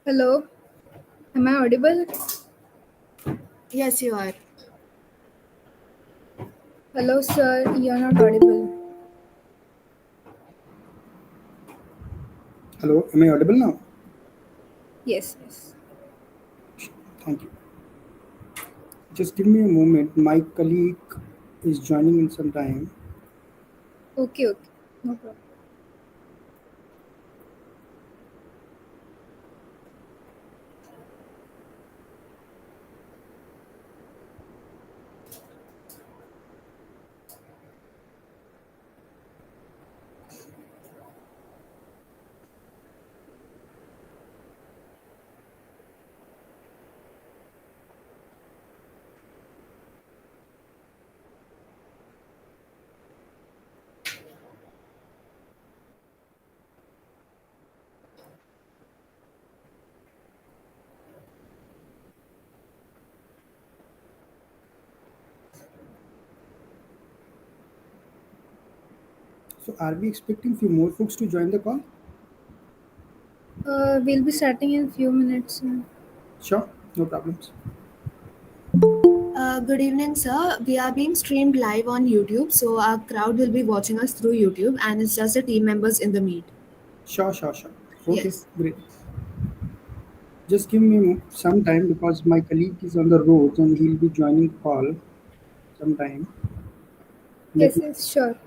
Hello, am I audible? Yes, you are. Hello, sir, you're not audible. Hello, am I audible now? Yes, yes. Thank you. Just give me a moment. My colleague is joining in some time. Okay, okay. No problem. So, are we expecting few more folks to join the call? We'll be starting in few minutes. Sure, no problems. Good evening, sir. We are being streamed live on YouTube, so our crowd will be watching us through YouTube, and it's just the team members in the meet. Sure. Okay, Yes. great. Just give me some time because my colleague is on the road and he'll be joining the call sometime. Let Yes, me. yes, sure.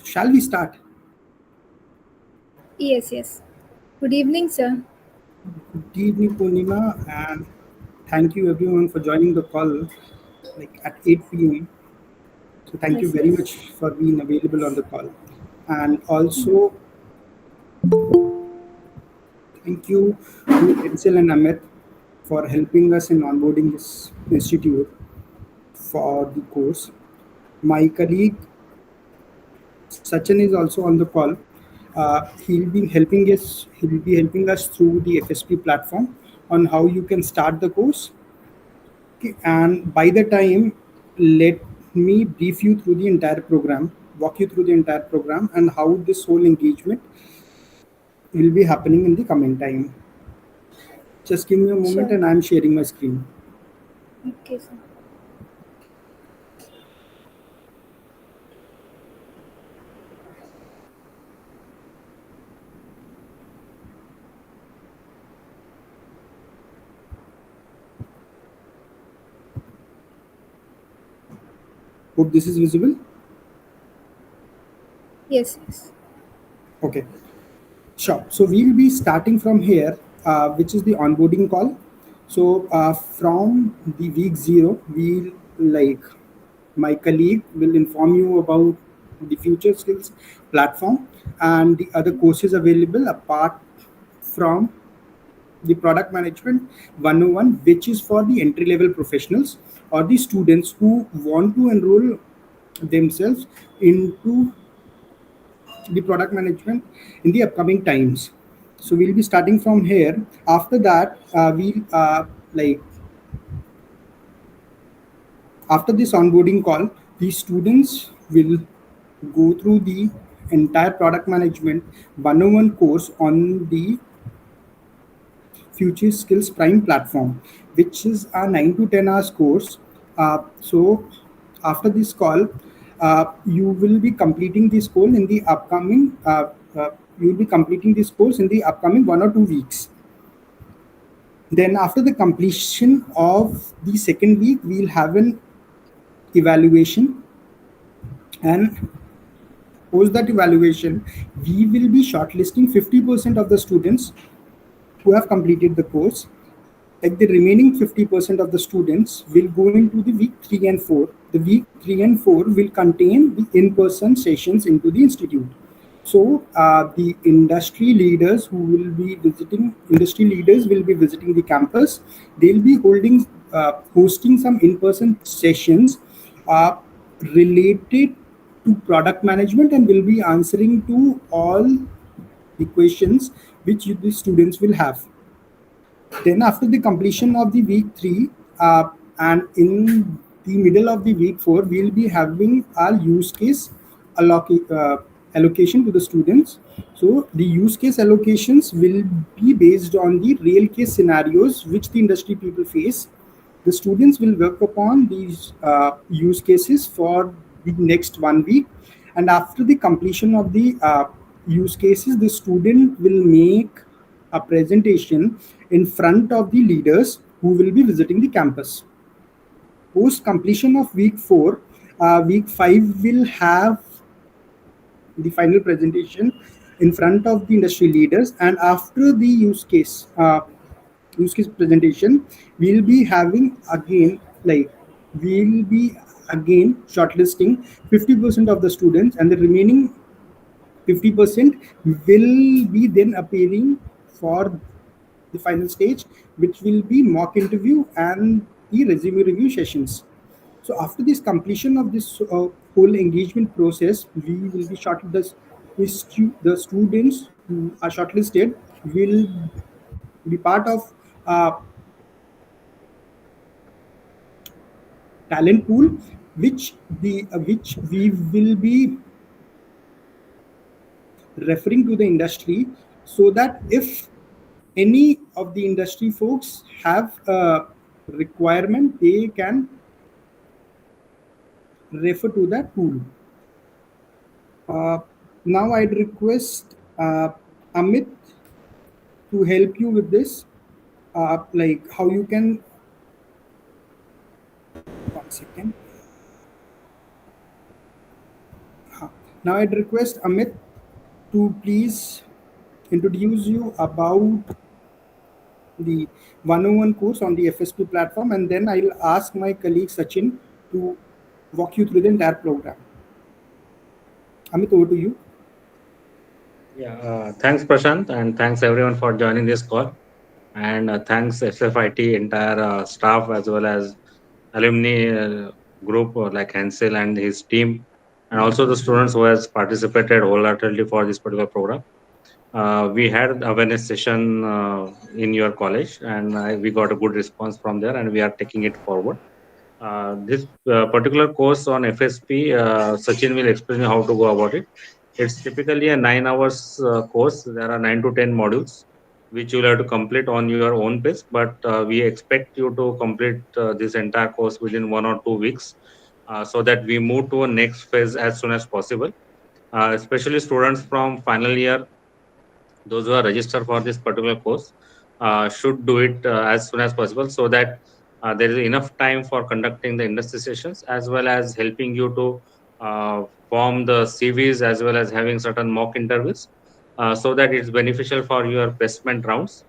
Shall we start? Yes, yes. Good evening, sir. Good evening, Purnima, and thank you everyone for joining the call like at 8 p.m. So, thank you Yes, very yes. much for being available on the call. And also, thank you to Edsel and Amit for helping us in onboarding this institute for the course. My colleague Sachin is also on the call. He'll be helping us. He'll be helping us through the FSP platform on how you can start the course. Okay, and by the time, let me brief you through the entire program, walk you through the entire program, and how this whole engagement will be happening in the coming time. Just give me a moment, Sure. and I'm sharing my screen. Okay, sir. Hope this is visible. Yes, yes. Okay, sure. So we'll be starting from here, which is the onboarding call. So from the week zero, we'll like my colleague will inform you about the future skills platform and the other courses available apart from the product management 101, which is for the entry level professionals or the students who want to enroll themselves into the product management in the upcoming times. So we'll be starting from here. After that, we'll like after this onboarding call, the students will go through the entire product management 101 course on the Future Skills Prime platform, which is a 9 to 10 hours course. So after this call, you will be completing this course in the upcoming. You will be completing this course in the upcoming 1 or 2 weeks. Then after the completion of the second week, we'll have an evaluation, and post that evaluation, we will be shortlisting 50% of the students who have completed the course. Like the remaining 50% of the students will go into the week 3 and 4. The week 3 and 4 will contain the in-person sessions into the institute. So the industry leaders will be visiting the campus. They'll be hosting some in-person sessions uh, related to product management, and will be answering to all the questions which the students will have. Then, after the completion of the week 3, and in the middle of the week 4, we'll be having our use case allocation to the students. So, the use case allocations will be based on the real case scenarios which the industry people face. The students will work upon these use cases for the next 1 week, and after the completion of the use cases, the student will make a presentation in front of the leaders who will be visiting the campus. Post completion of week 4, week 5 will have the final presentation in front of the industry leaders, and after the use case presentation, we'll be having again like we'll be again shortlisting 50% of the students, and the remaining 50% will be then appearing for the final stage, which will be mock interview and the resume review sessions. So after this completion of this whole engagement process, we will be the students who are shortlisted will be part of uh, talent pool, which we will be referring to the industry, so that if any of the industry folks have a requirement, they can refer to that pool. Uh, Now I'd request Amit to help you with this, like how you can. 1 second. Now I'd request Amit to please introduce you about the 101 course on the FSP platform, and then I'll ask my colleague Sachin to walk you through the entire program. Amit, over to you. Yeah, thanks Prashant, and thanks everyone for joining this call. And thanks SFIT entire staff as well as alumni group like Hansel and his team, and also the students who has participated wholeheartedly for this particular program. We had awareness session in your college, and we got a good response from there, and we are taking it forward. This particular course on FSP, Sachin will explain you how to go about it. It's typically a 9 hours course. There are 9 to 10 modules, which you'll have to complete on your own pace. But we expect you to complete this entire course within 1 or 2 weeks, so that we move to a next phase as soon as possible. Especially students from final year, those who are registered for this particular course, should do it as soon as possible, so that there is enough time for conducting the industry sessions as well as helping you to form the CVs as well as having certain mock interviews. so that it's beneficial for your placement rounds.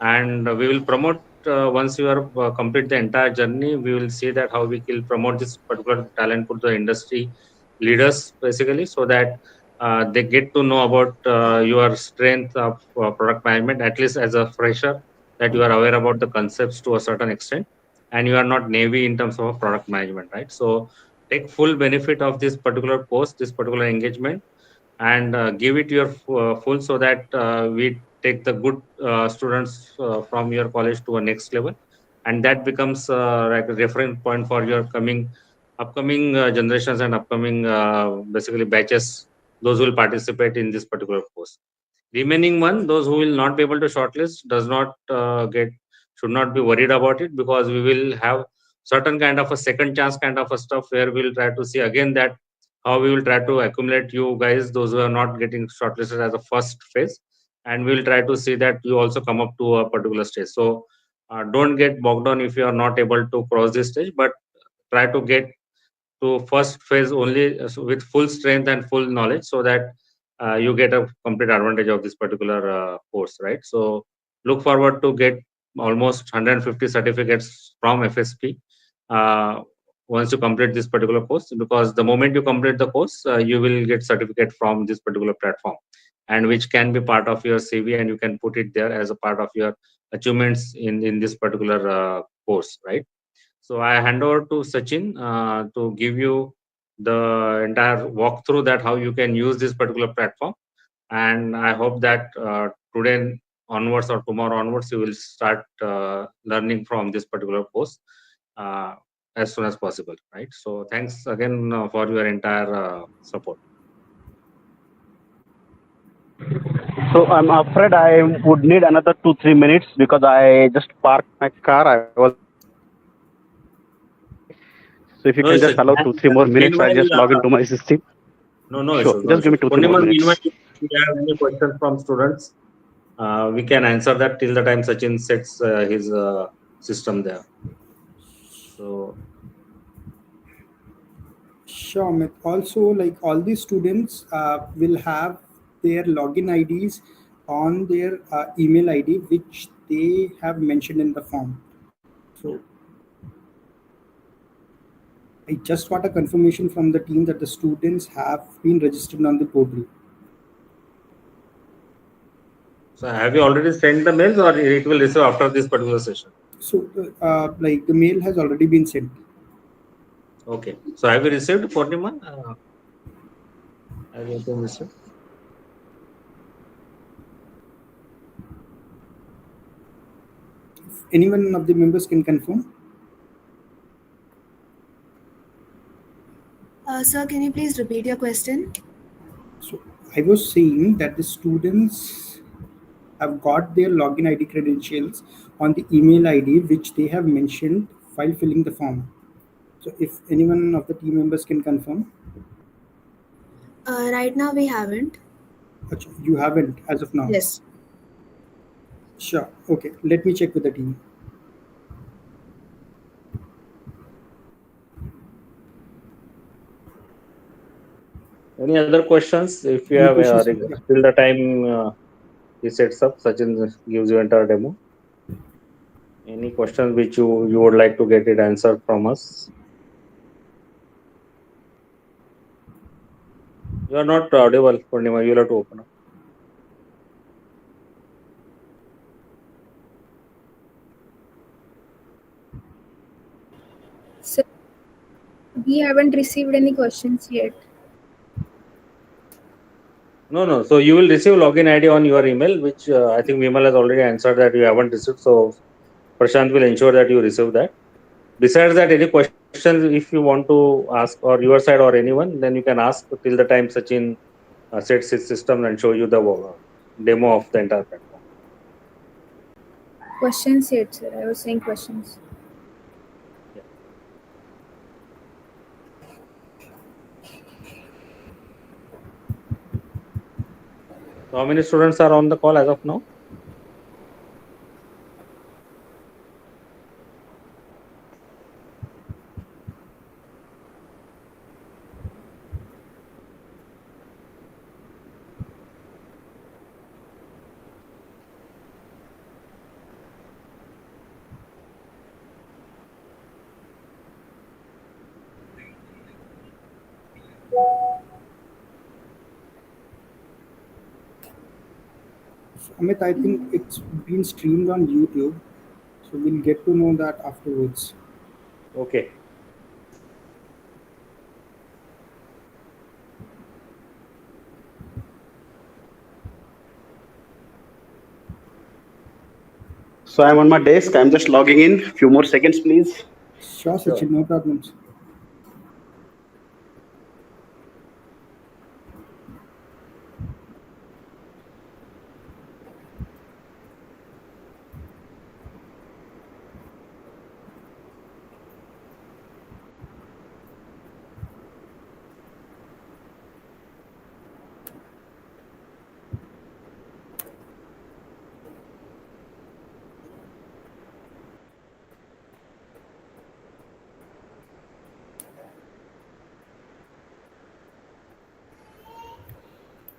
And we will promote once you are complete the entire journey. We will see that how we will promote this particular talent pool to the industry leaders basically, so that they get to know about your strength of product management, at least as a fresher, that you are aware about the concepts to a certain extent, and you are not navy in terms of product management, right? So take full benefit of this particular course, this particular engagement, and give it your full, so that we take the good students from your college to a next level, and that becomes like a reference point for your upcoming generations and upcoming basically batches, those who will participate in this particular course. Remaining one, those who will not be able to shortlist, does not get should not be worried about it, because we will have certain kind of a second chance kind of a stuff, where we'll try to see again that how we will try to accumulate you guys, those who are not getting shortlisted as a first phase, and we'll try to see that you also come up to a particular stage. So don't get bogged down if you are not able to cross this stage, but try to get to first phase only with full strength and full knowledge, so that you get a complete advantage of this particular course, right? So look forward to get almost 150 certificates from FSP uh, once you complete this particular course, because the moment you complete the course, you will get certificate from this particular platform, and which can be part of your CV, and you can put it there as a part of your achievements in this particular course, right? So I hand over to Sachin to give you the entire walkthrough that how you can use this particular platform. And I hope that today onwards or tomorrow onwards, you will start learning from this particular course uh, as soon as possible, right? So thanks again for your entire support. So I'm afraid I would need another 2-3 minutes because I just parked my car. I was in the highway. So if you No, can just Sachin. allow 2-3 more minutes, I'll Meanwhile, just log into my system. no Sure. issues, no Just give issues. me 2-3 more Purnima, meanwhile, minutes. if you have any questions from students, we can answer that till the time Sachin sets his system there. So, Sure, Amit. Also, like all these students will have their login IDs on their email ID, which they have mentioned in the form. So I just got a confirmation from the team that the students have been registered on the portal. so have you already sent the mails, or it will receive after this particular session? So, like the mail has already been sent. Okay. So have you received, Purnima? Have you been received? Anyone of the members can confirm. Sir, can you please repeat your question? So I was saying that the students have got their login ID credentials on the email ID which they have mentioned while filling the form. So if anyone of the team members can confirm. Right now we haven't. Achha, you haven't as of now. Yes. Sure. Okay. Let me check with the team. Any other questions? If you Any have questions? Yeah. till the time he sets up, Sachin gives you entire demo. Any questions which you would like to get it answered from us? You are not audible, Purnima. You'll have to open up. So we haven't received any questions yet. No. So you will receive login ID on your email, which I think Vimal has already answered that you haven't received. So Prashant will ensure that you receive that. Besides that, any questions if you want to ask, or your side or anyone, then you can ask till the time Sachin sets his system and show you the demo of the entire platform. Questions yet, sir. I was saying questions. Yeah. So how many students are on the call as of now? So, Amit, I think it's been streamed on YouTube, so we'll get to know that afterwards. Okay. So I'm on my desk. I'm just logging in. Few more seconds, please. Sure, Sure. Sachin, no problems.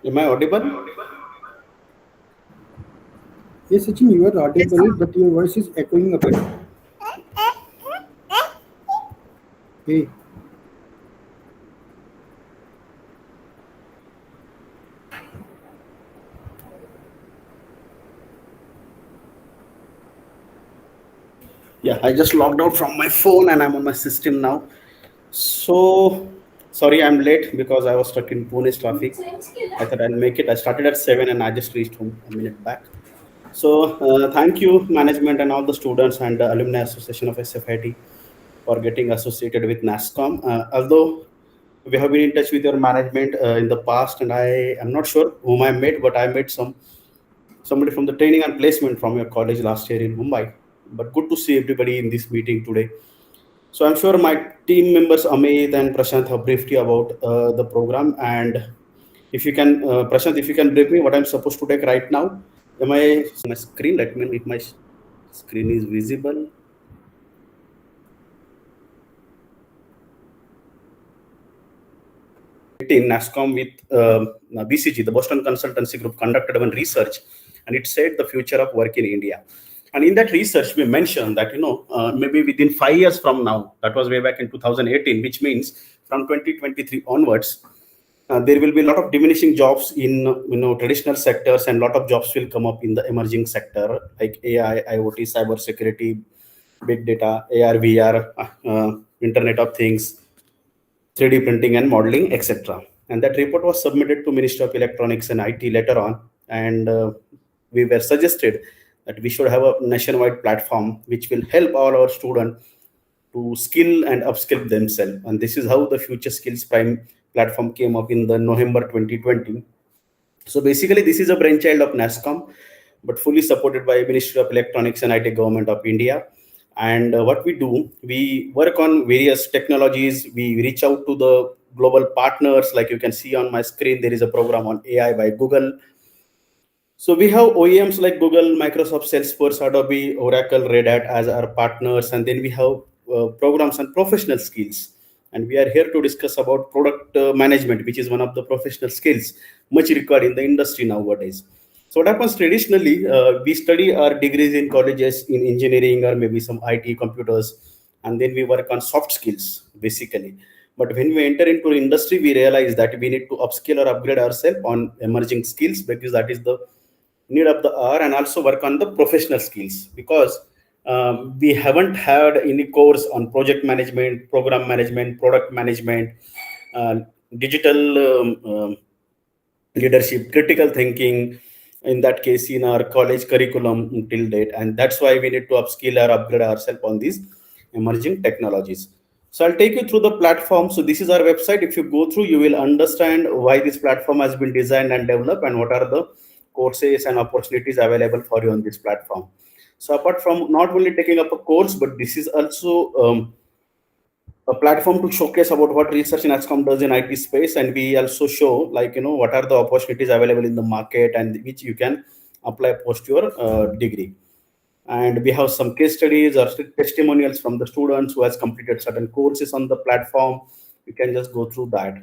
Am I audible? Yes, Sachin, you are Yes. audible, but your voice is echoing a bit. Hey, Yeah, I just logged out from my phone and I'm on my system now. So sorry, I'm late because I was stuck in Pune's traffic. I thought I'll make it. I started at 7 and I just reached home a minute back. So thank you, management and all the students and the Alumni Association of SFIT for getting associated with NASSCOM. Although we have been in touch with your management in the past, and I am not sure whom I met, but I met somebody from the training and placement from your college last year in Mumbai. But good to see everybody in this meeting today. So I'm sure my team members Amit and Prashant have briefed you about the program. And if you can, Prashant, if you can brief me what I'm supposed to take right now. Am I my screen? Let me know if my screen is visible. In NASSCOM with BCG, the Boston Consultancy Group, conducted one research, and it said the future of work in India. And in that research, we mentioned that maybe within 5 years from now, that was way back in 2018, which means from 2023 onwards, there will be a lot of diminishing jobs in traditional sectors, and a lot of jobs will come up in the emerging sector like AI, IoT, cyber security, big data, AR, VR, Internet of Things, 3D printing and modeling, etc. And that report was submitted to Ministry of Electronics and IT later on, and we were suggested that we should have a nationwide platform which will help all our students to skill and upskill themselves. And this is how the Future Skills Prime platform came up in the November 2020. So basically, this is a brainchild of NASSCOM, but fully supported by Ministry of Electronics and IT Government of India. And what we do, we work on various technologies. We reach out to the global partners. Like you can see on my screen, there is a program on AI by Google. So we have OEMs like Google, Microsoft, Salesforce, Adobe, Oracle, Red Hat as our partners, and then we have programs on professional skills. And we are here to discuss about product management, which is one of the professional skills much required in the industry nowadays. So what happens traditionally, we study our degrees in colleges in engineering or maybe some IT computers, and then we work on soft skills basically. But when we enter into industry, we realize that we need to upskill or upgrade ourselves on emerging skills because that is the need of the hour, and also work on the professional skills because we haven't had any course on project management, program management, product management, uh, digital leadership, critical thinking, in that case in our college curriculum till date. And that's why we need to upskill or upgrade ourselves on these emerging technologies. So I'll take you through the platform. So this is our website. If you go through, you will understand why this platform has been designed and developed and what are the courses and opportunities available for you on this platform. So apart from not only taking up a course, but this is also a platform to showcase about what research in NASSCOM does in IT space, and we also show what are the opportunities available in the market and which you can apply post your degree. And we have some case studies or testimonials from the students who has completed certain courses on the platform. You can just go through that.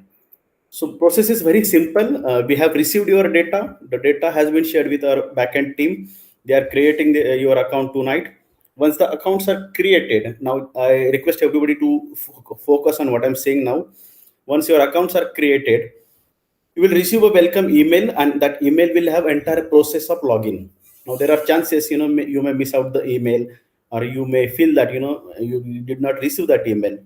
So process is very simple. We have received your data. The data has been shared with our backend team. They are creating your account tonight. Once the accounts are created, now I request everybody to focus on what I'm saying now. Once your accounts are created, you will receive a welcome email, and that email will have entire process of login. Now there are chances, you may miss out the email, or you may feel that you did not receive that email.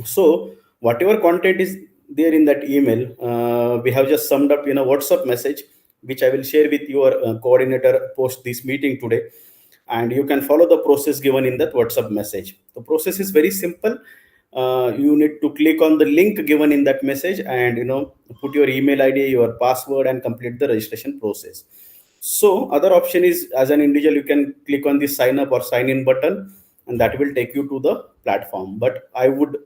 So whatever content is there in that email, we have just summed up in a WhatsApp message, which I will share with your coordinator post this meeting today. And you can follow the process given in that WhatsApp message. The process is very simple. You need to click on the link given in that message, and put your email ID, your password, and complete the registration process. So other option is, as an individual, you can click on the sign up or sign in button, and that will take you to the platform. But I would,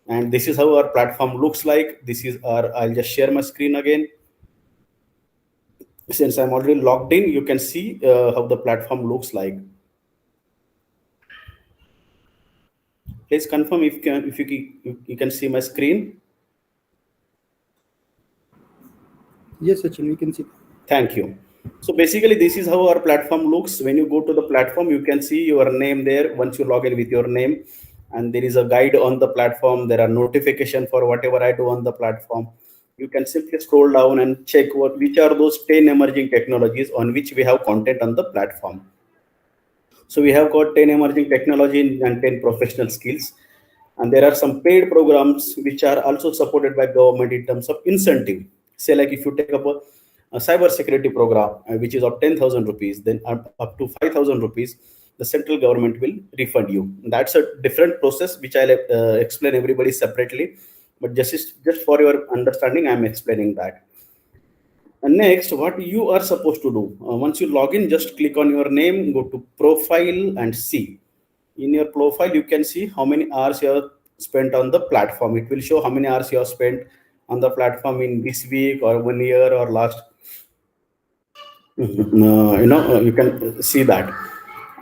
and this is how our platform looks like. This is our, I'll just share my screen again. Since I'm already logged in, you can see how the platform looks like. Please confirm if you can see my screen. Yes, Sachin, we can see. Thank you. So basically, this is how our platform looks. When you go to the platform, you can see your name there. Once you log in with your name, and there is a guide on the platform. There are notifications for whatever I do on the platform. You can simply scroll down and check which are those 10 emerging technologies on which we have content on the platform. So we have got 10 emerging technology and 10 professional skills. And there are some paid programs which are also supported by government in terms of incentive. Say like if you take up a cyber security program, which is of 10,000 rupees, then up to 5,000 rupees, the central government will refund you. That's a different process, which I'll explain everybody separately. But just for your understanding, I'm explaining that. And next, what you are supposed to do, once you log in, just click on your name, go to profile and see. In your profile, you can see how many hours you have spent on the platform. It will show how many hours you have spent on the platform in this week or 1 year or last. You can see that.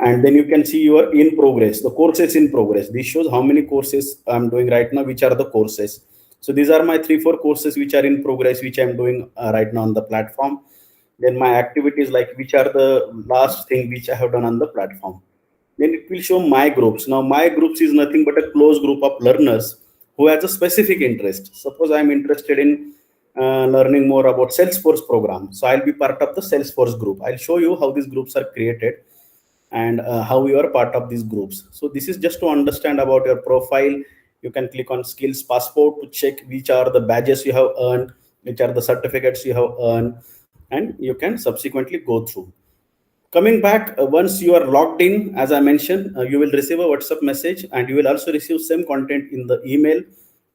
And then you can see your in progress, the courses in progress. This shows how many courses I'm doing right now, which are the courses. So these are my 3-4 courses which are in progress, which I'm doing right now on the platform. Then my activities, like which are the last thing which I have done on the platform. Then it will show my groups. Now my groups is nothing but a closed group of learners who has a specific interest. Suppose I'm interested in learning more about Salesforce program. So I'll be part of the Salesforce group. I'll show you how these groups are created and how you are part of these groups. So this is just to understand about your profile. You can click on skills passport to check which are the badges you have earned, which are the certificates you have earned, and you can subsequently go through. Coming back, once you are logged in, as I mentioned, you will receive a WhatsApp message, and you will also receive same content in the email.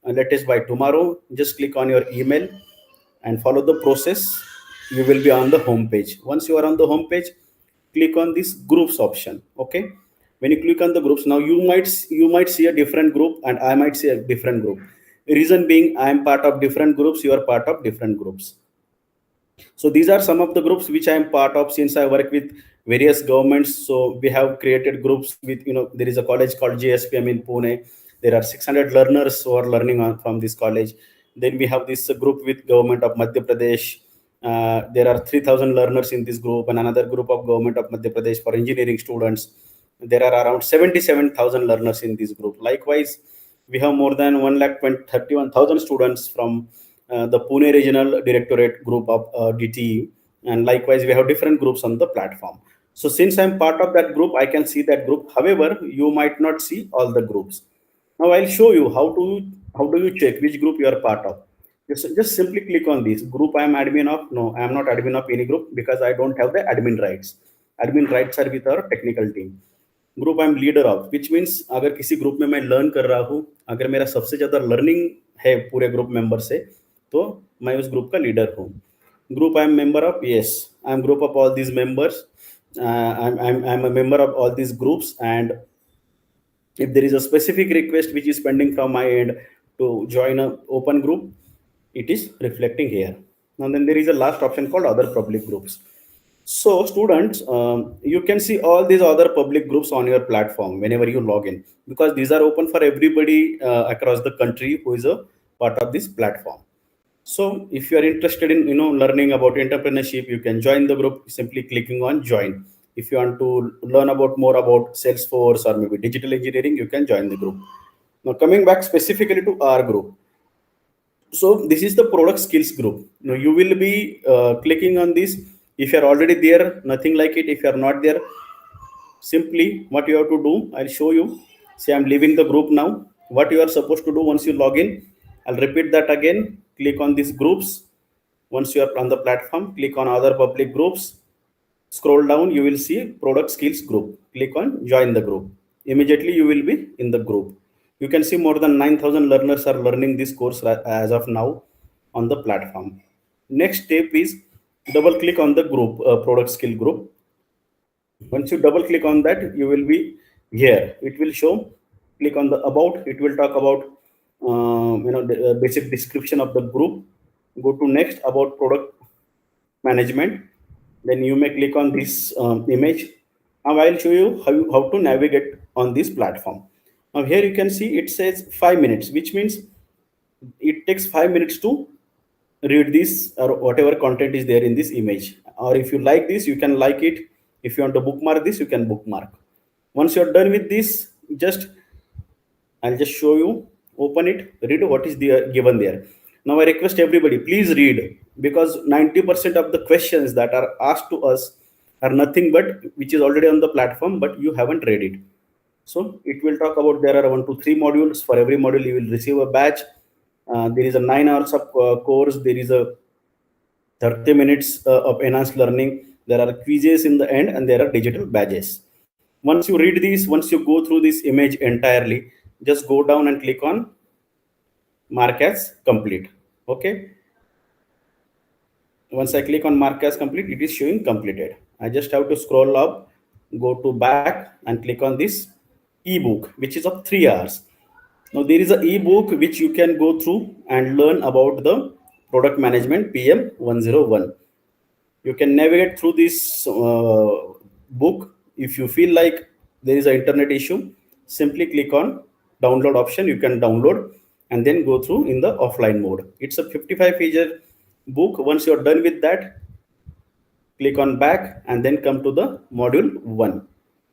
Latest by tomorrow. Just click on your email and follow the process. You will be on the home page. Once you are on the home page, click on this groups option. Okay, when you click on the groups, now you might see a different group, and I might see a different group. Reason being, I am part of different groups, you are part of different groups. So these are some of the groups which I am part of, since I work with various governments. So we have created groups with, there is a college called JSPM in Pune. There are 600 learners who are learning from this college. Then we have this group with government of Madhya Pradesh. There are 3,000 learners in this group, and another group of government of Madhya Pradesh for engineering students. There are around 77,000 learners in this group. Likewise, we have more than 1,31,000 students from the Pune Regional Directorate group of DTE, and likewise we have different groups on the platform. So since I'm part of that group, I can see that group. However, you might not see all the groups. Now I'll show you how do you check which group you are part of. Just simply click on this group. I am admin of. No, I am not admin of any group because I don't have the admin rights. Admin rights are with our technical team. Group I am leader of, which means अगर किसी group में मैं learn कर रहा हूँ, अगर मेरा सबसे ज़्यादा लर्निंग है पूरे ग्रुप मेंबर से, तो मैं उस ग्रुप का लीडर हूँ. Group I am member of, yes I am group of all these members, I am a member of all these groups, and if there is a specific request which is pending from my end to join a open group, it is reflecting here. Now then there is a last option called other public groups. So students, you can see all these other public groups on your platform whenever you log in, because these are open for everybody across the country who is a part of this platform. So if you are interested in learning about entrepreneurship, you can join the group simply clicking on join. If you want to learn about more about Salesforce or maybe digital engineering, you can join the group. Now coming back specifically to our group, So this is the product skills group. Now you will be clicking on this. If you are already there, nothing like it. If you are not there, simply what you have to do, I'll show you. See, I'm leaving the group now. What you are supposed to do once you log in, I'll repeat that again. Click on these groups. Once you are on the platform, click on other public groups. Scroll down, you will see product skills group. Click on join the group. Immediately you will be in the group. You can see more than 9,000 learners are learning this course as of now on the platform. Next step is double click on the group, product skill group. Once you double click on that, you will be here. It will show. Click on the about. It will talk about the basic description of the group. Go to next, about product management. Then you may click on this image. Now I'll show you how to navigate on this platform. Now here you can see it says 5 minutes, which means it takes 5 minutes to read this or whatever content is there in this image. Or if you like this, you can like it. If you want to bookmark this, you can bookmark. Once you're done with this, I'll just show you. Open it, read what is there given there. Now I request everybody, please read, because 90% of the questions that are asked to us are nothing but which is already on the platform, but you haven't read it. So it will talk about there are 1 to 3 modules. For every module, you will receive a badge. There is a 9 hours of course. There is a 30 minutes of enhanced learning. There are quizzes in the end, and there are digital badges. Once you read this, once you go through this image entirely, just go down and click on mark as complete. Okay. Once I click on mark as complete, it is showing completed. I just have to scroll up, go to back, and click on this ebook, which is of 3 hours. Now there is an ebook which you can go through and learn about the product management PM 101. You can navigate through this book. If you feel like there is an internet issue, simply click on download option. You can download and then go through in the offline mode. It's a 55-page book. Once you're done with that, click on back and then come to the module 1.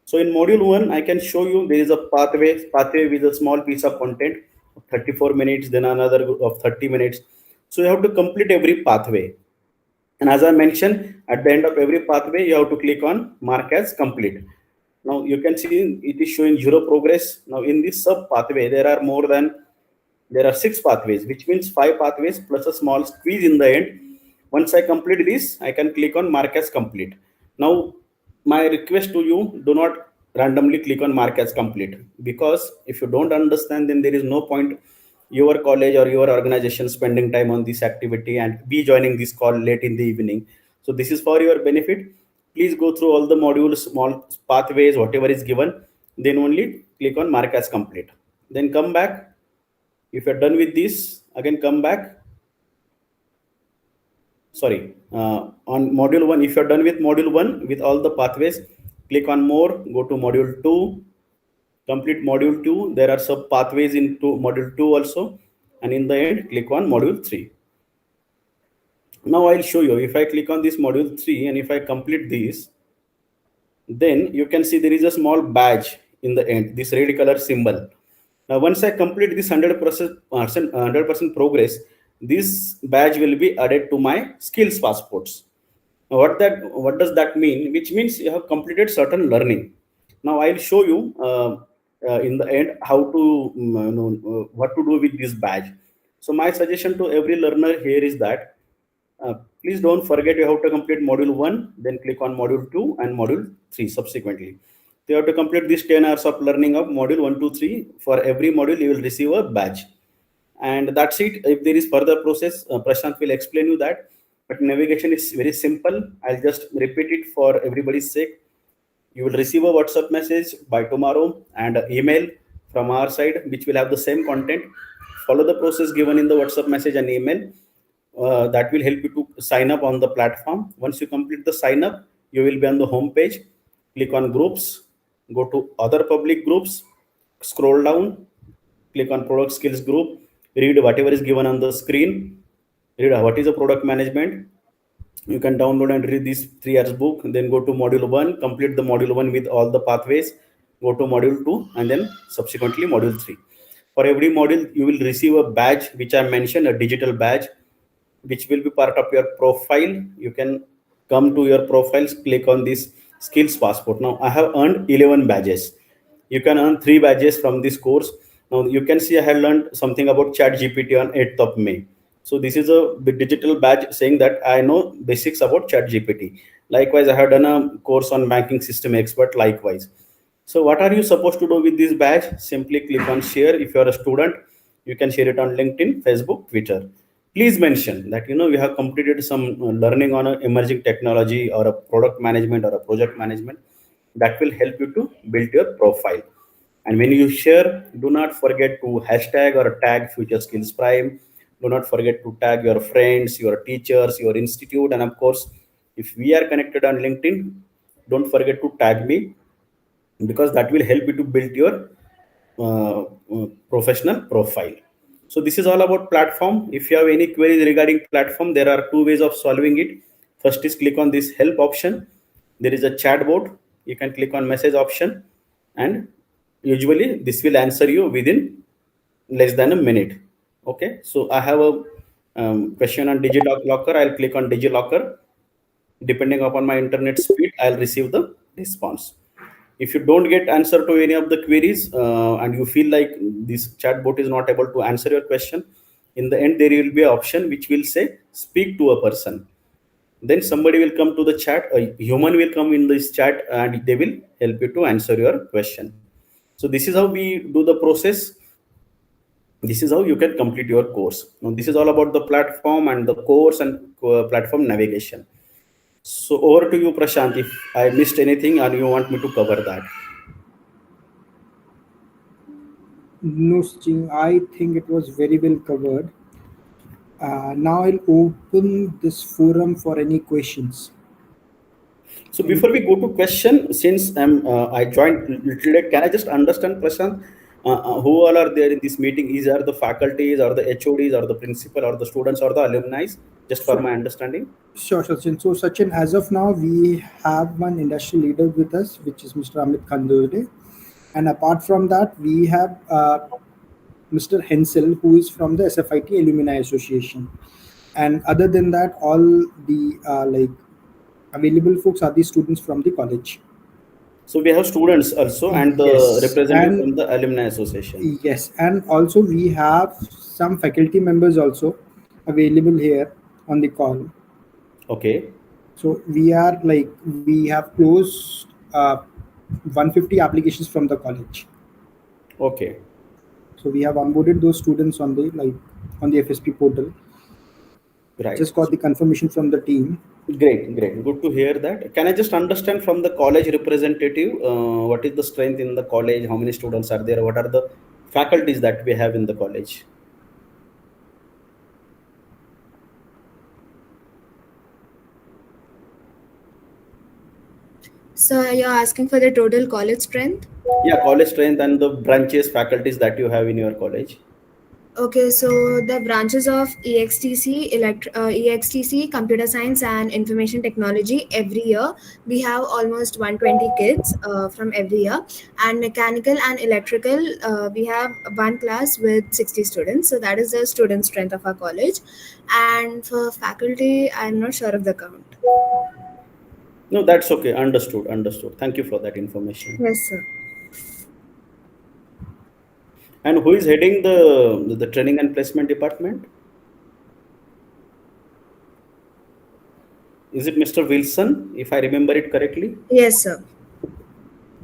So in module 1, I can show you there is a pathway with a small piece of content of 34 minutes, then another of 30 minutes. So you have to complete every pathway. And as I mentioned, at the end of every pathway, you have to click on mark as complete. Now you can see it is showing 0 progress. Now in this sub pathway, there are 6 pathways, which means 5 pathways plus a small squeeze in the end. Once I complete this, I can click on mark as complete. Now my request to you, do not randomly click on mark as complete, because if you don't understand, then there is no point your college or your organization spending time on this activity and be joining this call late in the evening. So this is for your benefit. Please go through all the modules, small pathways, whatever is given, then only click on mark as complete. Then come back. If you're done with this, again come back. Sorry, on module 1, if you're done with module 1 with all the pathways, click on more, go to module 2, complete module 2. There are sub pathways into module 2 also, and in the end click on module 3. Now I'll show you. If I click on this module 3 and if I complete this, then you can see there is a small badge in the end, this red color symbol. Now once I complete this 100% progress, this badge will be added to my skills passports. Now what does that mean? Which means you have completed certain learning. Now I'll show you in the end how to what to do with this badge. So my suggestion to every learner here is that please don't forget you have to complete module 1, then click on module 2 and module 3 subsequently. You have to complete these 10 hours of learning of module 1, 2, 3. For every module, you will receive a badge. And that's it. If there is further process, Prashant will explain you that. But navigation is very simple. I'll just repeat it for everybody's sake. You will receive a WhatsApp message by tomorrow and an email from our side, which will have the same content. Follow the process given in the WhatsApp message and email. That will help you to sign up on the platform. Once you complete the sign up, you will be on the home page. Click on groups, go to other public groups, scroll down, click on product skills group, read whatever is given on the screen, read what is a product management. You can download and read this 3 hours book, then go to module 1, complete the module 1 with all the pathways, go to module 2 and then subsequently module 3. For every module, you will receive a badge, which I mentioned, a digital badge, which will be part of your profile. You can come to your profiles, click on this skills passport. Now I have earned 11 badges. You can earn 3 badges from this course. Now you can see I have learned something about chat gpt on 8th of May. So this is a digital badge saying that I know basics about chat gpt. Likewise, I have done a course on banking system expert likewise. So what are you supposed to do with this badge? Simply click on share. If you are a student, you can share it on LinkedIn, Facebook, Twitter. Please mention that you have completed some learning on a emerging technology or a product management or a project management. That will help you to build your profile. And when you share, do not forget to hashtag or tag Future Skills Prime. Do not forget to tag your friends, your teachers, your institute, and of course, if we are connected on LinkedIn, don't forget to tag me, because that will help you to build your professional profile. So this is all about platform. If you have any queries regarding platform, there are two ways of solving it. First is click on this help option. There is a chat board. You can click on message option, and usually this will answer you within less than a minute. Okay, so I have a question on DigiLocker. I'll click on DigiLocker. Depending upon my internet speed, I'll receive the response. If you don't get answer to any of the queries, and you feel like this chatbot is not able to answer your question, in the end there will be an option which will say speak to a person. Then somebody will come to the chat, a human will come in this chat, and they will help you to answer your question. So this is how we do the process. This is how you can complete your course. Now this is all about the platform and the course and platform navigation. So over to you, Prashant, if I missed anything and you want me to cover that. No, Sting, I think it was very well covered. Now I'll open this forum for any questions. So before we go to question, since I joined little late, can I just understand, Prashant, who all are there in this meeting? Is are the faculties or the HODs or the principal or the students or the alumni? Just for So, my understanding. sure, Sachin. So, Sachin, as of now, we have one industry leader with us, which is Mr. Amit Khandure. And apart from that, we have Mr. Hensel, who is from the SFIT Alumni Association. And other than that, all the available folks are the students from the college. So we have students also and the Yes, representative from and the alumni association. yes, and also we have some faculty members also available here on the call. Okay. So we have closed 150 applications from the college. Okay. So we have onboarded those students on the FSP portal. Right. Just got the confirmation from the team. Great, great. Good to hear that. Can I just understand from the college representative, what is the strength in the college? How many students are there? What are the faculties that we have in the college? So you're asking for the total college strength? Yeah, college strength and the branches, faculties that you have in your college. Okay, so the branches of EXTC, Computer Science and Information Technology, every year we have almost 120 kids from every year, and Mechanical and Electrical we have one class with 60 students. So that is the student strength of our college. And for faculty, I'm not sure of the count. No, that's okay. Understood. Understood. Thank you for that information. Yes, sir. And who is heading the training and placement department? Is it Mr. Wilson, if I remember it correctly? Yes, sir.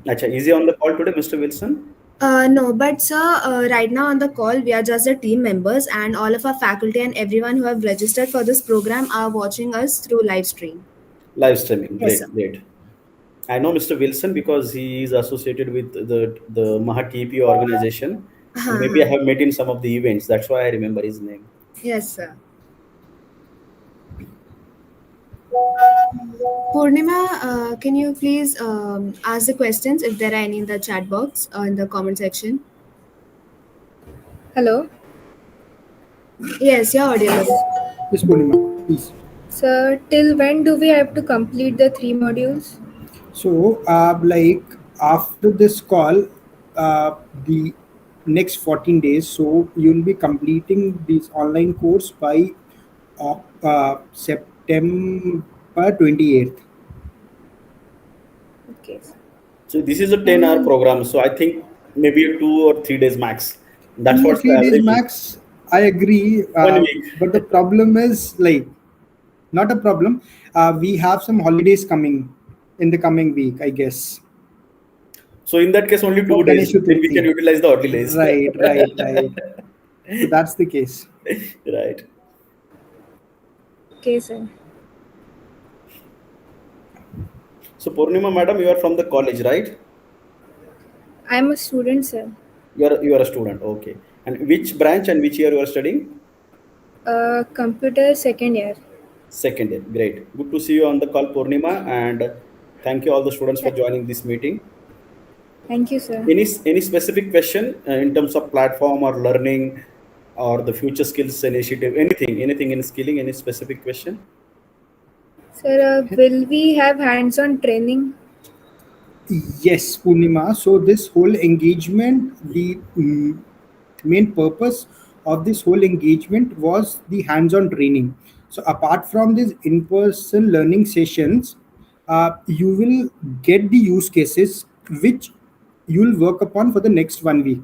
Acha, is he on the call today, Mr. Wilson? No, but sir, right now on the call, we are just the team members, and all of our faculty and everyone who have registered for this program are watching us through live stream. Live streaming. Yes, sir. Great, great. I know Mr. Wilson because he is associated with the Maha TP organization. Maybe I have met in some of the events. That's why I remember his name. Yes, sir. Purnima, can you please ask the questions if there are any in the chat box or in the comment section? Hello. Yes, you're audible. Yes, Purnima, please. So, till when do we have to complete the 3 modules? So, after this call, the next 14 days. So you'll be completing this online course by September 28th. Okay, sir. So this is a 10-hour And program. So I think maybe a 2 or 3 days max. That's 2 or 3 days average. max. I agree, 1 week. but the problem is like not a problem. We have some holidays coming in the coming week, I guess, So in that case, only for 2 days. Ganesh Then we can Chaturthi. utilize the holidays. Right, right, right. So that's the case. Right. okay, sir. So Purnima, madam, you are from the college, right? I'm a student, sir. You are a student. Okay. And which branch and which year you are studying? Computer second year. Second year. Great. Good to see you on the call, Purnima. And thank you all the students for Th- joining this meeting. Thank you, sir. Any specific question in terms of platform or learning or the future skills initiative? Anything in skilling? Any specific question? Sir, will we have hands-on training? Yes, Purnima. So this whole engagement, the main purpose of this whole engagement was the hands-on training. So apart from these in-person learning sessions, you will get the use cases which you'll work upon for the next 1 week.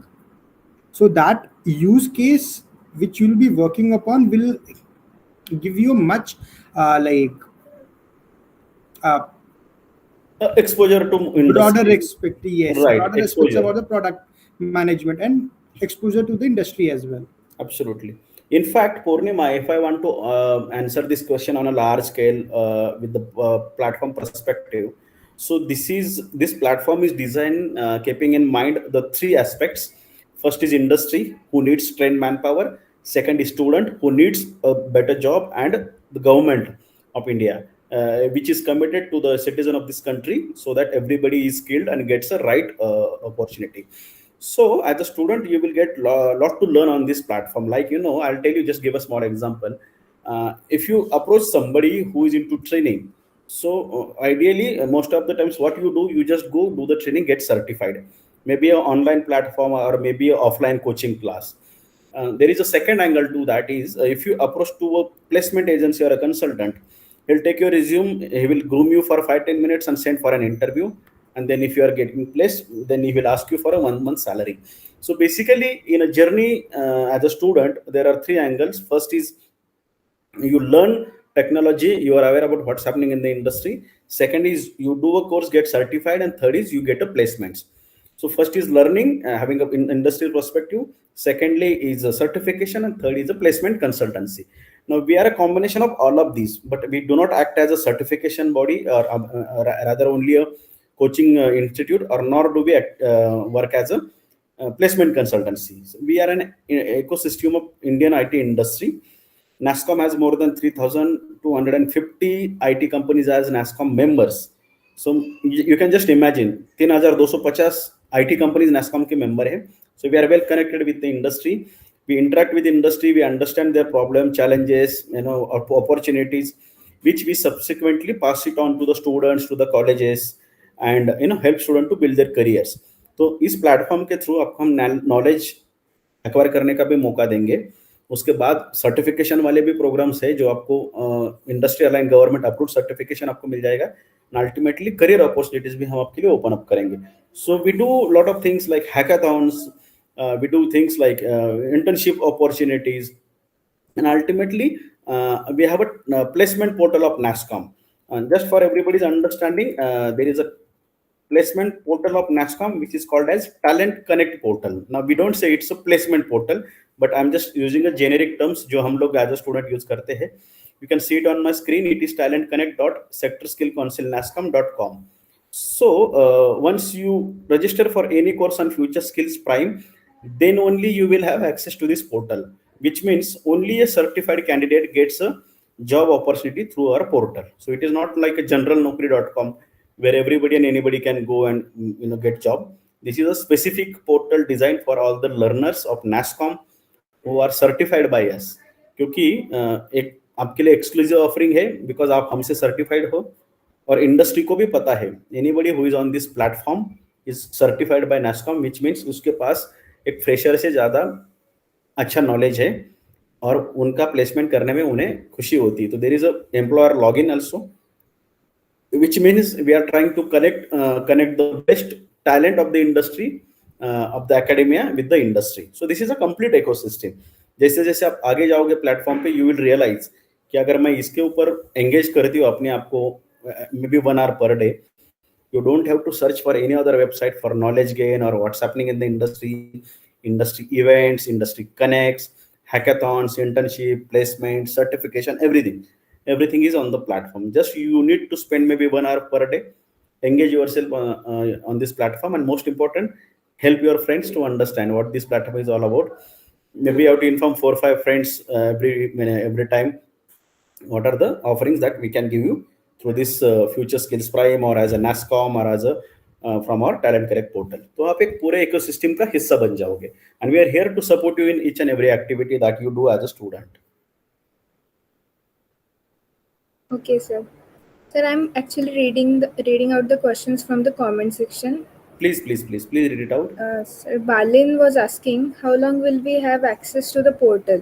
So that use case which you'll be working upon will give you much like uh, Exposure to broader industry. expect yes Right. broader aspects Exposure. about the product management and exposure to the industry as well. Absolutely. In fact, Purnima, if I want to answer this question on a large scale with the platform perspective, so this platform is designed keeping in mind the three aspects. First is industry, who needs trained manpower. Second is student, who needs a better job, and the government of India, which is committed to the citizen of this country, so that everybody is skilled and gets a right opportunity. So as a student, you will get lot to learn on this platform. Like, I'll tell you, just give a small example. If you approach somebody who is into training, so ideally, most of the times, what you do, you just go do the training, get certified. Maybe an online platform or maybe an offline coaching class. There is a second angle to that is if you approach to a placement agency or a consultant, he'll take your resume, he will groom you for 5-10 minutes and send for an interview. And then if you are getting placed, then he will ask you for a 1 month salary. So basically, in a journey as a student, there are three angles. First is you learn technology, you are aware about what's happening in the industry. Second is you do a course, get certified, and third is you get a placements. So first is learning, having a industrial perspective. Secondly is a certification, and third is a placement consultancy. Now we are a combination of all of these, but we do not act as a certification body, or rather only a coaching institute, or nor do we work as a placement consultancy. So we are an ecosystem of Indian IT industry. NASSCOM has more than 3,250 IT companies as NASSCOM members. So you can just imagine 3,250 IT companies NASSCOM के member हैं. So we are well connected with the industry. We interact with industry. We understand their problem, challenges, opportunities, which we subsequently pass it on to the students, to the colleges, and help students to build their careers. तो इस platform के through आपको हम knowledge acquire करने का भी मौका देंगे. उसके बाद सर्टिफिकेशन वाले भी प्रोग्राम्स है जो आपको industry align government approved certification आपको मिल जाएगा. एंड अल्टीमेटली करियर अपॉर्चुनिटीज भी हम आपके लिए ओपन अप करेंगे. So we do lot of things like hackathons, we do things like internship opportunities, and ultimately we have a placement portal of NASSCOM. And just for everybody's understanding, there is a placement portal of NASSCOM which is called as Talent Connect portal. Now we don't say it's a placement portal, but I'm just using a generic terms जो हम लोग as a student use करते हैं. You can see it on my screen. It is talentconnect.sectorskillcouncilnascom.com. So once you register for any course on Future Skills Prime, then only you will have access to this portal, which means only a certified candidate gets a job opportunity through our portal. So it is not like a generalnaukri.com where everybody and anybody can go and get job. This is a specific portal designed for all the learners of NASSCOM who are certified by us. क्योंकि एक आपके लिए exclusive offering है because आप हमसे certified हो और industry को भी पता है anybody who is on this platform is certified by NASSCOM, which means उसके पास एक फ्रेशर से ज़्यादा अच्छा नॉलेज है और उनका प्लेसमेंट करने में उन्हें खुशी होती है. तो there is a employer login also, which means we are trying to connect the best talent of the industry, of the academia with the industry. So this is a complete ecosystem. जैसे जैसे आप आगे जाओगे platform पे, you will realise कि अगर मैं इसके ऊपर एंगेज करती हूँ अपने आप को, may be 1 hour per day, you don't have to search for any other website for knowledge gain or what's happening in the industry, industry events, industry connects, hackathons, internship, placement, certification, everything is on the platform. Just you need to spend maybe 1 hour per day, engage yourself on this platform, and most important, help your friends to understand what this platform is all about. Maybe you have to inform 4 or 5 friends every time what are the offerings that we can give you through this future skills prime or as a NASSCOM or as a from our talent correct portal. तो आप एक पूरे ecosystem का हिस्सा बन जाओगे, and we are here to support you in each and every activity that you do as a student. Okay, sir. Sir, I'm actually reading out the questions from the comment section. Please read it out. Sir, Balin was asking, how long will we have access to the portal?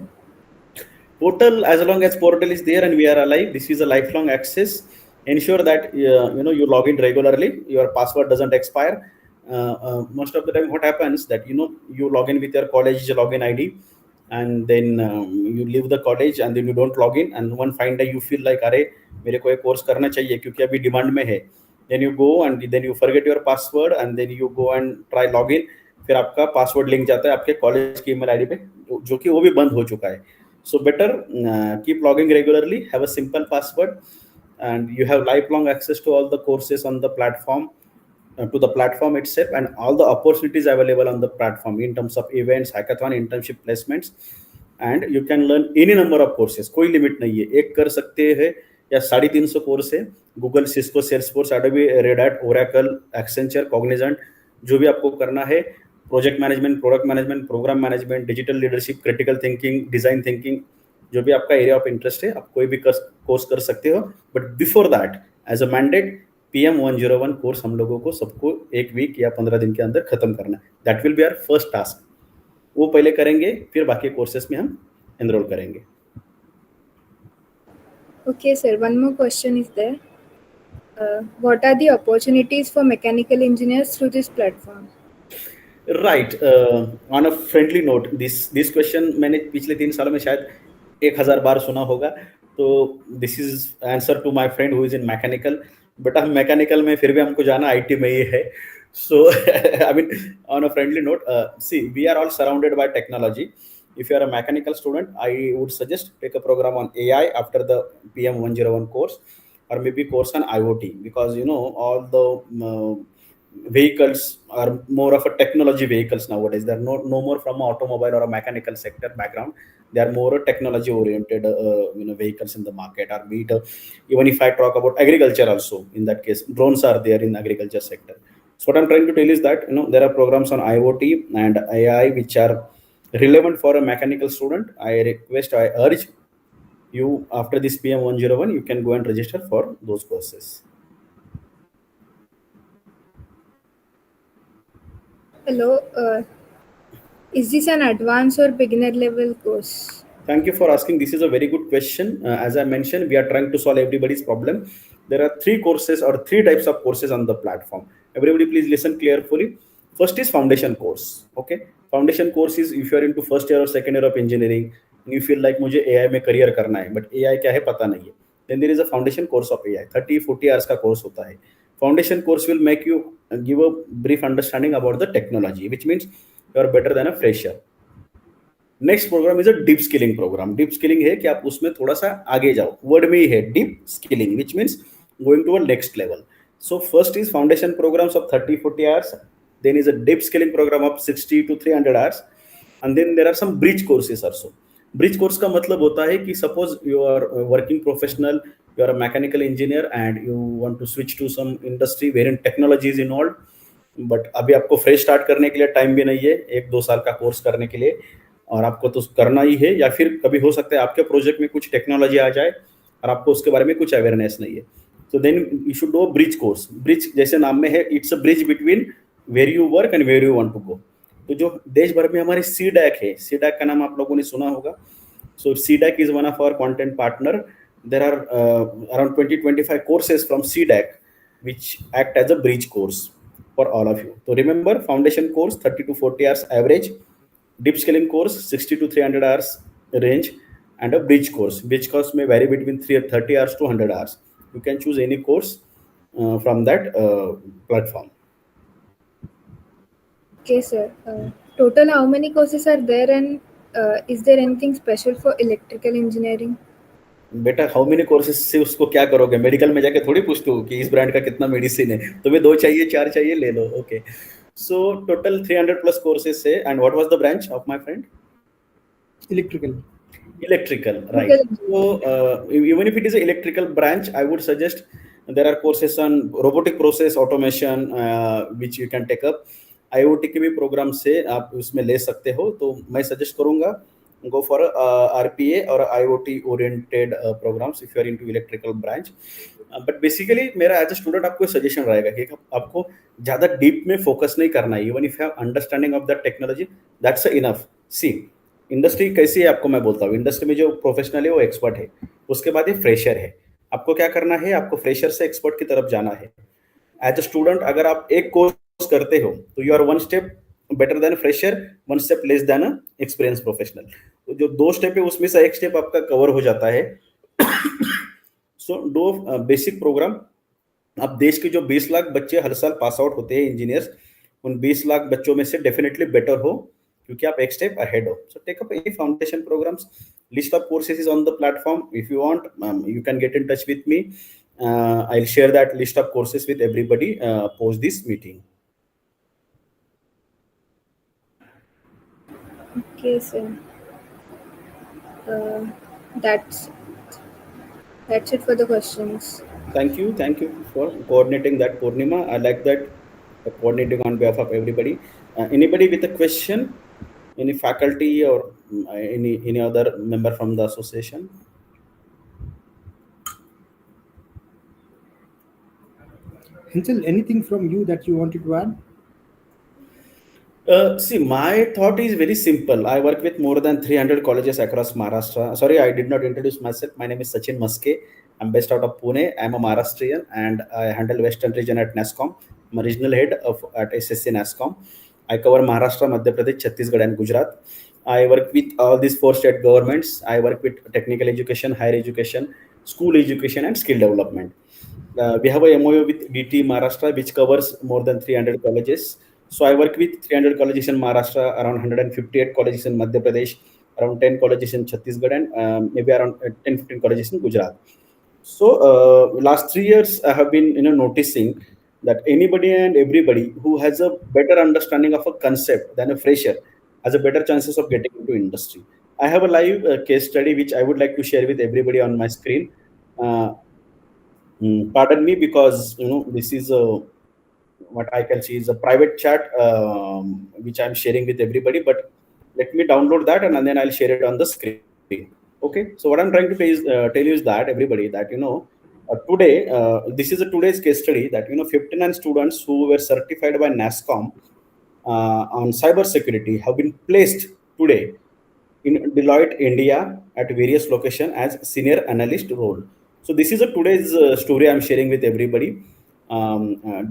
Portal, as long as portal is there and we are alive, this is a lifelong access. Ensure that you log in regularly, your password doesn't expire. Most of the time what happens that you log in with your college login ID, and then you leave the college and then you don't log in, and one fine day you feel like, अरे मेरे को एक course करना चाहिए क्योंकि अभी demand में है. Then you go and then you forget your password and then you go and try login. फिर आपका पासवर्ड लिंक जाता है आपके कॉलेज की ईमेल आईडी पे, जो कि वो भी बंद हो चुका है. So better keep logging regularly, have a simple password, and you have lifelong access to all the courses on the platform, to the platform itself, and all the opportunities available on the platform in terms of events, hackathon, internship, placements, and you can learn any number of courses. कोई limit नहीं है, एक कर सकते हैं या 350 course है. Google, Cisco, Salesforce, Adobe, Red Hat, Oracle, Accenture, Cognizant, जो भी आपको करना है, project management, product management, programme management, digital leadership, critical thinking, design thinking, जो भी आपका एरिया ऑफ इंटरेस्ट है, आप कोई भी कोर्स कर सकते हो. But before that, as a mandate, PM101 course हम लोगों को सबको 1 वीक या 15 दिन के अंदर खत्म करना है. That will be our first task. वो पहले करेंगे, फिर बाकी कोर्सेस में हम एनरोल करेंगे. Okay, sir. One more question is there. What are the opportunities for mechanical engineers through this platform? Right. On a friendly note, this question मैंने पिछले 3 सालों में शायद 1000 बार सुना होगा. तो this is answer to my friend who is in mechanical. बट हम मैकेनिकल में फिर भी हमको जाना IT में ही है. So I mean, on a friendly note, see, we are all surrounded by technology. If you are a mechanical student, I would suggest take a program on AI after the PM101 course, or maybe course on IoT, because all the vehicles are more of a technology vehicles nowadays. They're no more from an automobile or a mechanical sector background. They are more technology oriented vehicles in the market. Or be it even if I talk about agriculture also, in that case drones are there in agriculture sector. So what I'm trying to tell is that there are programs on IoT and AI which are relevant for a mechanical student. I urge you, after this PM101, you can go and register for those courses. Hello. Is this an advanced or beginner level course? Thank you for asking. This is a very good question. As I mentioned, we are trying to solve everybody's problem. There are 3 courses or 3 types of courses on the platform. Everybody please listen carefully. First is foundation course. Okay, foundation course is if you are into first year or second year of engineering and you feel like मुझे AI में career करना है, but AI क्या है पता नहीं है, then there is a foundation course of AI. 30-40 hours का course होता है. Foundation course will make you give a brief understanding about the technology, which means you are better than a fresher. Next programme is a deep skilling programme. Deep skilling है कि आप उसमें थोड़ा सा आगे जाओ, वर्ड में ही है deep skilling, which means going to a next level. So first is foundation programmes of 30-40 hours, then is a deep skilling program of 60 to 300 hours, and then there are some bridge courses also. Bridge course का मतलब होता है कि suppose you are a working professional, you are a mechanical engineer and you want to switch to some industry wherein technology is involved, but अभी आपको fresh start करने के लिए टाइम भी नहीं है 1-2 साल का कोर्स करने के लिए, और आपको तो करना ही है, या फिर कभी हो सकता है आपके प्रोजेक्ट में कुछ टेक्नोलॉजी आ जाए और आपको उसके बारे में कुछ अवेयरनेस नहीं है. तो then you should do bridge course. Bridge जैसे नाम में है, it's a bridge between where you work and where you want to go. तो जो देश भर में हमारे सीडैक है, सीडैक का नाम आप लोगों ने सुना होगा. So CDAC is one of our content partner. There are around 20-25 courses from CDAC which act as a bridge course for all of you. So remember, foundation course 30 to 40 hours average, deep skilling course 60 to 300 hours range, and a bridge course. Bridge course may vary between 30 hours to 100 hours. You can choose any course from that platform. Okay, sir. Total, how many courses are there, and is there anything special for electrical engineering? बेटा how many courses से उसको क्या करोगे? Medical में जाके थोड़ी पूछते हो कि इस ब्रांड का कितना मेडिसिन है, तुम्हें 2 चाहिए 4 चाहिए ले लो. Okay, so total 300 plus courses है. And what was the branch of my friend? Electrical. Electrical, right. Electrical So even if it is an electrical branch, I would suggest there are courses on robotic process automation which you can take up. IoT के भी programme से आप उसमें ले सकते हो. तो मैं सजेस्ट करूंगा go for RPA or IoT oriented programs if you are into electrical branch. But basically मेरा एज अ स्टूडेंट आपको सजेशन रहेगा कि आपको ज़्यादा डीप में फोकस नहीं करना है. Even if you have understanding of the technology, that's enough. See, industry कैसी है आपको मैं बोलता हूँ. इंडस्ट्री में जो प्रोफेशनल है वो एक्सपर्ट है, उसके बाद ये फ्रेशर है. आपको क्या करना है? आपको फ्रेशर से एक्सपर्ट की तरफ जाना है. एज अ स्टूडेंट अगर आप एक कोर्स करते हो तो you are 1 step better than fresher, 1 step less than experience professional. तो जो 2 स्टेप है उसमें से 1 स्टेप आपका कवर हो जाता है. So do basic programme. अब देश के जो 20 लाख बच्चे हर साल पास आउट होते हैं इंजीनियर्स, उन 20 लाख बच्चों में से डेफिनेटली बेटर हो, क्योंकि आप एक स्टेप अहेड हो. So take up any foundation programmes. List of courses is on the platform. If you want you can get in touch with me. I'll share that list of courses with everybody post this meeting. Okay, sir. That's it for the questions. Thank you for coordinating that, Purnima. I like that, coordinating on behalf of everybody. Anybody with a question? Any faculty or any other member from the association? Hansel, anything from you that you wanted to add? See, my thought is very simple. I work with more than 300 colleges across Maharashtra. Sorry, I did not introduce myself. My name is Sachin Maske. I'm based out of Pune. I'm a Maharashtrian and I handle Western region at NASSCOM. I'm a regional head at SSC NASSCOM. I cover Maharashtra, Madhya Pradesh, Chhattisgarh, and Gujarat. I work with all these 4 state governments. I work with technical education, higher education, school education, and skill development. We have a MOU with DT Maharashtra, which covers more than 300 colleges. So I work with 300 colleges in Maharashtra, around 158 colleges in Madhya Pradesh, around 10 colleges in Chhattisgarh, and maybe around 10-15 colleges in Gujarat. So last 3 years, I have been noticing that anybody and everybody who has a better understanding of a concept than a fresher has a better chances of getting into industry. I have a live case study which I would like to share with everybody on my screen. Pardon me, because this is what I can see is a private chat which I'm sharing with everybody. But let me download that and then I'll share it on the screen. Okay. So what I'm trying to tell you is that everybody that today this is today's case study that 59 students who were certified by NASSCOM on cyber security have been placed today in Deloitte India at various locations as senior analyst role. So this is today's story I'm sharing with everybody.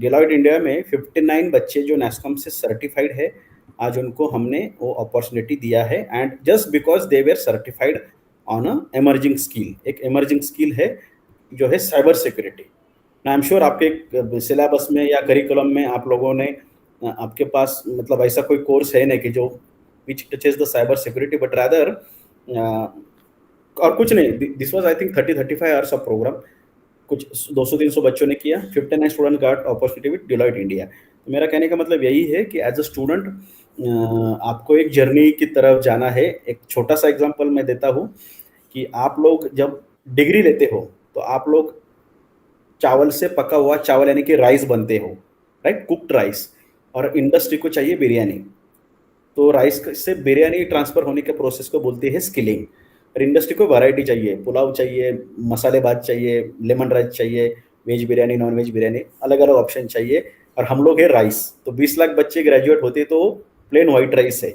Deloitte India में 59 बच्चे जो NASSCOM से certified है, आज उनको हमने वो opportunity दिया है. And just because they were certified on a emerging skill. एक एमर्जिंग स्किल है जो है cyber security. I am sure आपके सिलेबस में या करिकुलम में आप लोगों ने आपके पास मतलब ऐसा कोई कोर्स है नहीं कि जो which touches the cyber security, but rather और कुछ नहीं. This was I think 30-35 hours of programme. कुछ 200-300 बच्चों ने किया. 59 student got opportunity with Deloitte India. तो मेरा कहने का मतलब यही है कि एज अ स्टूडेंट आपको एक जर्नी की तरफ जाना है. एक छोटा सा एग्जांपल मैं देता हूँ कि आप लोग जब डिग्री लेते हो तो आप लोग चावल से पका हुआ चावल यानी कि राइस बनते हो, राइट, कुक्ड राइस. और इंडस्ट्री को चाहिए बिरयानी. तो राइस से बिरयानी ट्रांसफर होने के प्रोसेस को बोलते हैं स्किलिंग. और इंडस्ट्री को वैरायटी चाहिए, पुलाव चाहिए, मसाले भात चाहिए, लेमन राइस चाहिए, veg biryani, non veg biryani, अलग अलग ऑप्शन चाहिए. और हम लोग है राइस. तो 20 लाख बच्चे ग्रेजुएट होते तो प्लेन व्हाइट राइस है।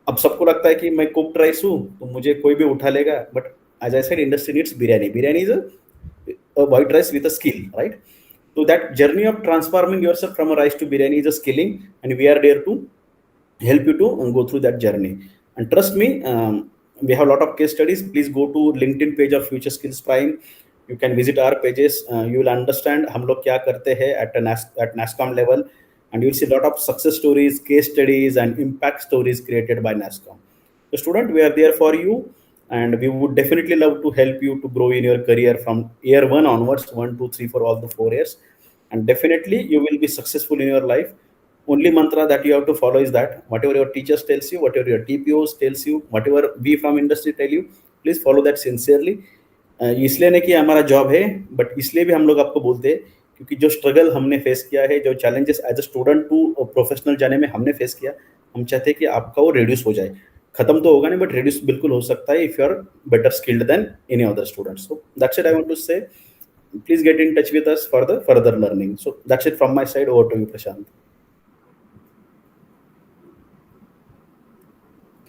अब सबको लगता है कि मैं कुक्ड राइस हूँ तो मुझे कोई भी उठा लेगा, but as I said industry needs biryani. Biryani is a white rice with a skill, right? So that journey of transforming yourself from a rice to biryani is a skilling, and we are there to help you to go through that journey. And trust me, we have a lot of case studies. Please go to LinkedIn page of Future Skills Prime. You can visit our pages. You will understand हम लोग क्या करते हैं at NASSCOM level, and you will see a lot of success stories, case studies, and impact stories created by NASSCOM. So student, we are there for you, and we would definitely love to help you to grow in your career from year one onwards, 1, 2, 3, 4, all the 4 years, and definitely you will be successful in your life. Only mantra that you have to follow is that whatever your teachers tells you, whatever your TPOs tells you, whatever we from industry tell you, please follow that sincerely. इसलिए नहीं कि हमारा job है, but इसलिए भी हम लोग आपको बोलते हैं क्योंकि जो स्ट्रगल हमने फेस किया है, जो challenges as a student to professional जाने में हमने फेस किया, हम चाहते हैं कि आपका वो रिड्यूस हो जाए। खत्म तो होगा नहीं, बट रिड्यूस बिल्कुल हो सकता है if you are better skilled than any other student. So that's it I want to say. Please get in touch with us for the further learning. So that's it from my side. Over to you, Prashant.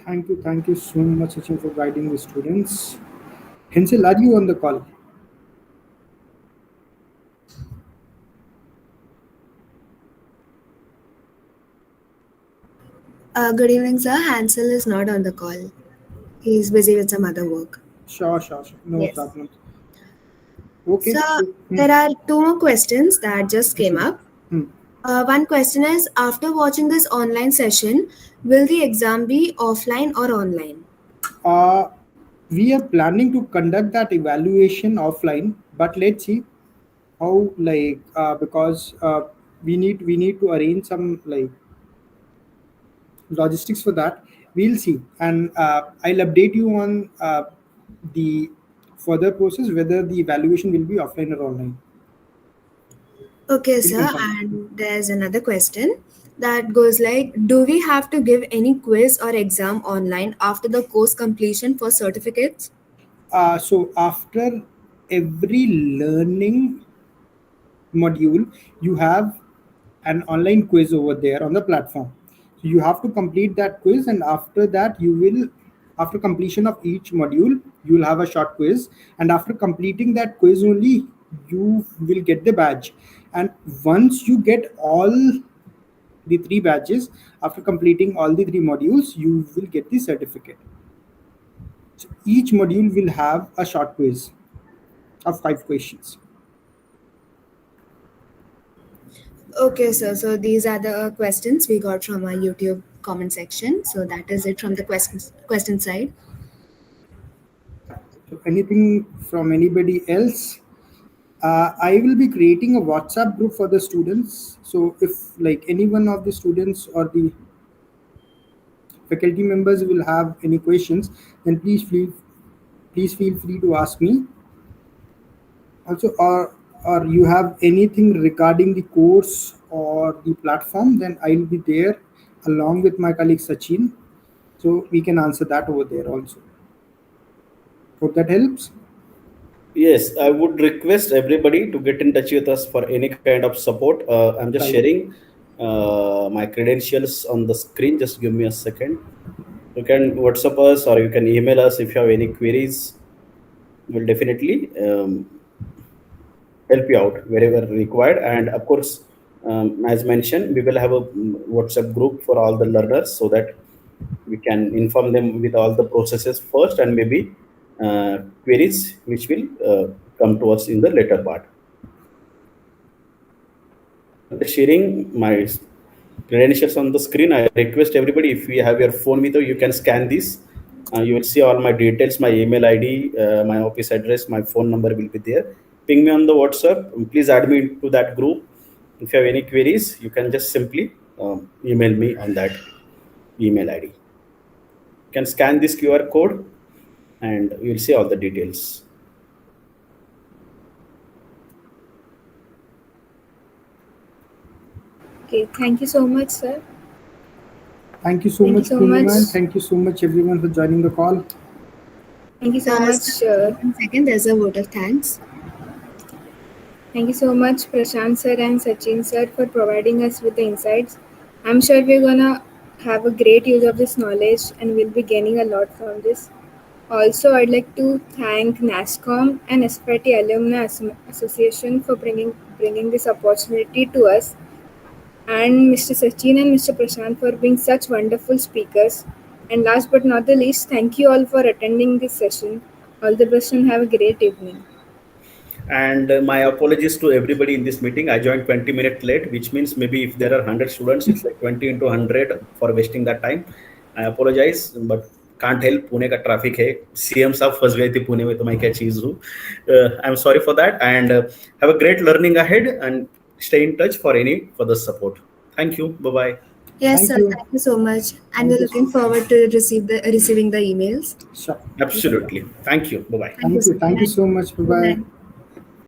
Thank you so much, Sachin, for guiding the students. Hensel, are you on the call? Good evening, sir. Hansel is not on the call. He's busy with some other work. Sure. No Yes. problem. Okay. Sir, there are two more questions that just came up. One question is, after watching this online session, will the exam be offline or online? We are planning to conduct that evaluation offline, but let's see how, because we need to arrange some logistics for that. We'll see, and I'll update you on the further process, whether the evaluation will be offline or online. Okay, We'll sir. confirm. And there's another question that goes like, do we have to give any quiz or exam online after the course completion for certificates? So after every learning module, you have an online quiz over there on the platform. So you have to complete that quiz, and after that, after completion of each module, you will have a short quiz, and after completing that quiz only, you will get the badge. And once you get all the 3 badges, after completing all the 3 modules, you will get the certificate. So each module will have a short quiz of 5 questions. Okay, sir. So these are the questions we got from our YouTube comment section. So that is it from the question side. So anything from anybody else? I will be creating a WhatsApp group for the students. So if any one of the students or the faculty members will have any questions, then please feel free to ask me. Also, or you have anything regarding the course or the platform, then I'll be there along with my colleague Sachin. So we can answer that over there also. Hope that helps. Yes, I would request everybody to get in touch with us for any kind of support. I'm just sharing my credentials on the screen. Just give me a second. You can WhatsApp us or you can email us if you have any queries. We'll definitely help you out wherever required. And of course, as mentioned, we will have a WhatsApp group for all the learners so that we can inform them with all the processes first and maybe queries which will come to us in the later part. Sharing my credentials on the screen. I request everybody, if you have your phone with you, you can scan this. You will see all my details, my email ID, my office address, my phone number will be there. Ping me on the WhatsApp. Please add me to that group. If you have any queries, you can just simply email me on that email ID. You can scan this QR code and you'll see all the details. Okay, thank you so much, sir. Thank you so much, Poorniman. Thank you so much, everyone, for joining the call. Thank you so much. 1 second, there's a vote of thanks. Thank you so much, Prashant sir and Sachin sir, for providing us with the insights. I'm sure we're gonna have a great use of this knowledge and will be gaining a lot from this. Also, I'd like to thank NASSCOM and SFIT Alumni Association for bringing this opportunity to us, and Mr. Sachin and Mr. Prashant for being such wonderful speakers. And last but not the least, thank you all for attending this session. All the best and have a great evening. And my apologies to everybody in this meeting. I joined 20 minutes late, which means maybe if there are 100 students, it's like 20 into 100 for wasting that time. I apologize, but can't help. Pune का traffic है, CM साहब फंस गए थे पुणे में, तो मैं क्या चीज हूँ. I am sorry for that, and have a great learning ahead and stay in touch for any further support. Thank you. Bye bye. Yes, Thank sir. you. Thank you so much, and Thank we're you. looking forward to receiving the emails. Sure. Absolutely. Thank you. Bye bye. Thank you. Thank you so much. Bye bye. Bye.